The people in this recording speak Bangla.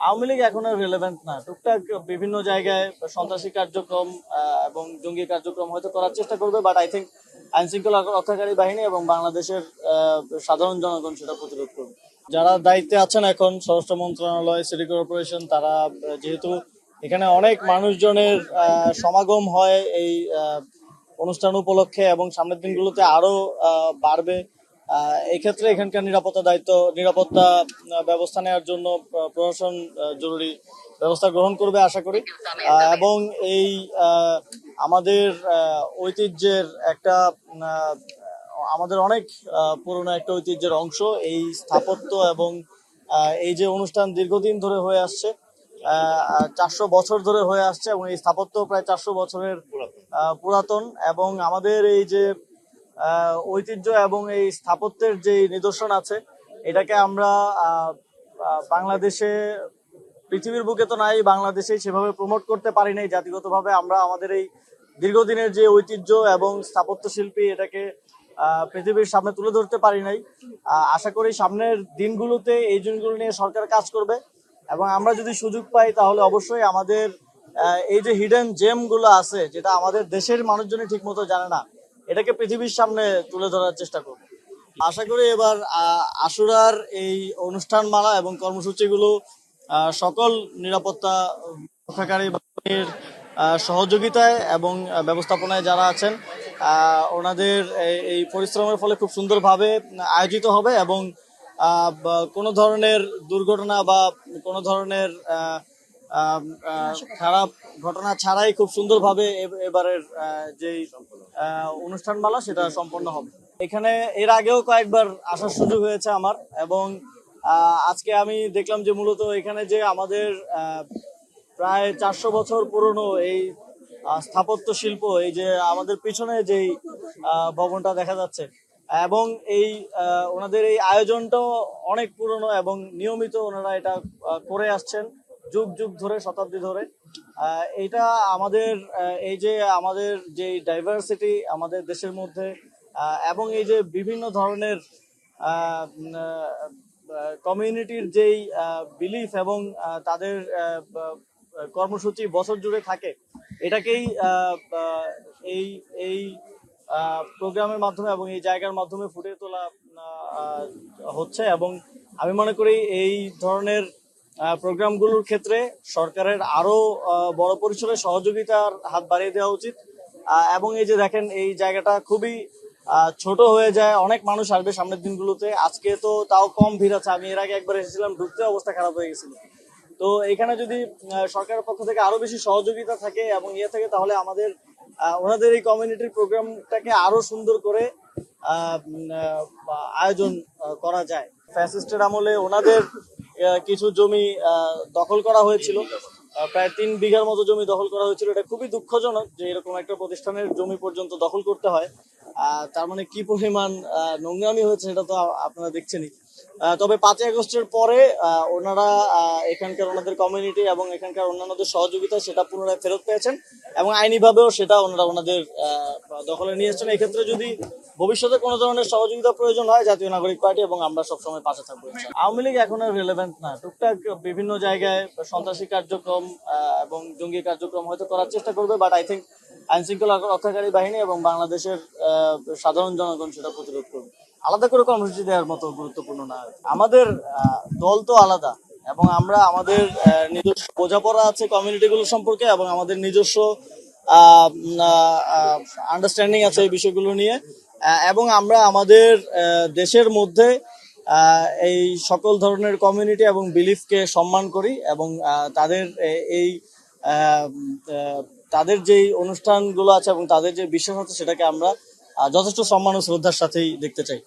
আওয়ামী লীগ এখন আর রিলেভেন্ট না। টুকটাক বিভিন্ন জায়গায় সন্ত্রাসী কার্যক্রম এবং জঙ্গি কার্যক্রম হয়তো করার চেষ্টা করবে, বাট আই থিঙ্ক আইন শৃঙ্খলা রক্ষাকারী বাহিনী এবং বাংলাদেশের সাধারণ জনগণ সেটা প্রতিরোধ করবে। যারা দায়িত্বে আছেন এখন স্বরাষ্ট্র মন্ত্রণালয়, সিটি কর্পোরেশন, তারা যেহেতু এখানে অনেক মানুষজনের সমাগম হয় এই অনুষ্ঠান উপলক্ষে এবং সামনের দিনগুলোতে আরো বাড়বে, এই ক্ষেত্রে এখানকার নিরাপত্তা ব্যবস্থা নেওয়ার জন্য প্রশাসন জরুরি ব্যবস্থা গ্রহণ করবে আশা করি। এবং এই আমাদের ঐতিহ্যের একটা আমাদের অনেক পুরনো একটা ঐতিহ্যের অংশ এই স্থাপত্য এবং এই যে অনুষ্ঠান দীর্ঘদিন ধরে হয়ে আসছে, 400 বছর ধরে হয়ে আসছে এবং এই স্থাপত্য প্রায় 400 বছরের পুরাতন। এবং আমাদের এই যে ঐতিহ্য এবং এই স্থাপত্যের যে নিদর্শন আছে, এটাকে আমরা বাংলাদেশে, পৃথিবীর বুকে তো নাই, বাংলাদেশে সেভাবে প্রমোট করতে পারি নাই জাতিগতভাবে। আমরা আমাদের এই দীর্ঘদিনের যে ঐতিহ্য এবং স্থাপত্য শিল্পী, এটাকে পৃথিবীর সামনে তুলে ধরতে পারি নাই। আশা করি সামনের দিনগুলোতে এই জিনিসগুলো নিয়ে সরকার কাজ করবে এবং আমরা যদি সুযোগ পাই তাহলে অবশ্যই আমাদের এই যে হিডেন জেম গুলো আছে, যেটা আমাদের দেশের মানুষজনই ঠিক মতো জানে না, এটাকে পৃথিবীর সামনে তুলে ধরার চেষ্টা করব। আশা করি এবার আশুরার এই অনুষ্ঠানমালা এবং কর্মসূচিগুলো সকল নিরাপত্তা রক্ষাকারী বাহিনীর সহযোগিতায় এবং ব্যবস্থাপনায় যারা আছেন ওনাদের এই পরিশ্রমের ফলে খুব সুন্দরভাবে আয়োজিত হবে এবং কোনো ধরনের দুর্ঘটনা বা কোনো ধরনের খারাপ ঘটনা ছাড়াই খুব সুন্দরভাবে এবারের যেই অনুষ্ঠানমালা সেটা সম্পন্ন হবে। এখানে এর আগেও কয়েকবার আসার সুযোগ হয়েছে আমার, এবং আজকে আমি দেখলাম যে মূলত এখানে যে আমাদের প্রায় 400 বছর পুরনো এই স্থাপত্য শিল্প, এই যে আমাদের পিছনে যেই ভবনটা দেখা যাচ্ছে, এবং এই ওনাদের এই আয়োজনটাও অনেক পুরনো এবং নিয়মিত ওনারা এটা করে আসছেন যুগ যুগ ধরে, শতাব্দী ধরে। এটা আমাদের এই যে আমাদের যে ডাইভার্সিটি আমাদের দেশের মধ্যে এবং এই যে বিভিন্ন ধরনের কমিউনিটির যেই বিলিফ এবং তাদের কর্মসূচি বছর জুড়ে থাকে, এটাকেই এই এই প্রোগ্রামের মাধ্যমে এবং এই জায়গার মাধ্যমে ফুটিয়ে তোলা হচ্ছে। এবং আমি মনে করি এই ধরনের প্রোগ্রামগুলোর ক্ষেত্রে সরকারের আরো বড় পরিসরে সহযোগিতার হাত বাড়িয়ে দেওয়া উচিত। এবং এই যে দেখেন, এই জায়গাটা খুবই ছোট হয়ে যায়, অনেক মানুষ আসবে সামনের দিনগুলোতে। আজকে তো তাও কম ভিড় আছে, আমি এর আগে একবার এসেছিলাম, ঢুকতে অবস্থা খারাপ হয়ে গেছিল। তো এখানে যদি সরকারের পক্ষ থেকে আরো বেশি সহযোগিতা থাকে এবং থাকে, তাহলে আমাদের ওনাদের এই কমিউনিটির প্রোগ্রামটাকে আরো সুন্দর করে আয়োজন করা যায়। ফ্যাসিস্টের আমলে ওনাদের কিছু জমি দখল করা হয়েছিল, প্রায় 3 বিঘার মতো জমি দখল করা হয়েছিল। এটা খুবই দুঃখজনক যে এরকম একটা প্রতিষ্ঠানের জমি পর্যন্ত দখল করতে হয়। তার মানে কি পরিমাণ নোংরামি হয়েছে সেটা তো আপনারা দেখছেনই। তবে 5ই আগস্টের পরে ওনারা এখানকার ওনাদের কমিউনিটি এবং এখানকার অন্যান্যদের সহযোগিতা সেটা পুনরায় ফেরত পেয়েছেন এবং আইনিভাবেও সেটা ওনারা ওনাদের দখলে নিয়ে এসেছেন। এক্ষেত্রে যদি ভবিষ্যতে কোনো ধরনের সহযোগিতা প্রয়োজন হয়, জাতীয় নাগরিক পার্টি এবং আমরা সবসময় পাশে থাকবো। আওয়ামী লীগ এখন আর রিলেভেন্ট না। টুকটাক বিভিন্ন জায়গায় সন্ত্রাসী কার্যক্রম এবং জঙ্গি কার্যক্রম হয়তো করার চেষ্টা করবে, বাট আই থিঙ্ক আইন শৃঙ্খলা রক্ষাকারী বাহিনী এবং বাংলাদেশের সাধারণ জনগণ সেটা প্রতিরোধ করবে। আলাদা করে কর্মসূচি দেওয়ার মতো গুরুত্বপূর্ণ না। আমাদের দল তো আলাদা এবং আমরা আমাদের নিজস্ব বোঝাপড়া আছে কমিউনিটিগুলো সম্পর্কে এবং আমাদের নিজস্ব আন্ডারস্ট্যান্ডিং আছে এই বিষয়গুলো নিয়ে। এবং আমরা আমাদের দেশের মধ্যে এই সকল ধরনের কমিউনিটি এবং বিলিফকে সম্মান করি এবং তাদের এই তাদের যেই অনুষ্ঠানগুলো আছে এবং তাদের যে বিশ্বাস আছে সেটাকে আমরা যথেষ্ট সম্মান ও শ্রদ্ধার সাথেই দেখতে চাই।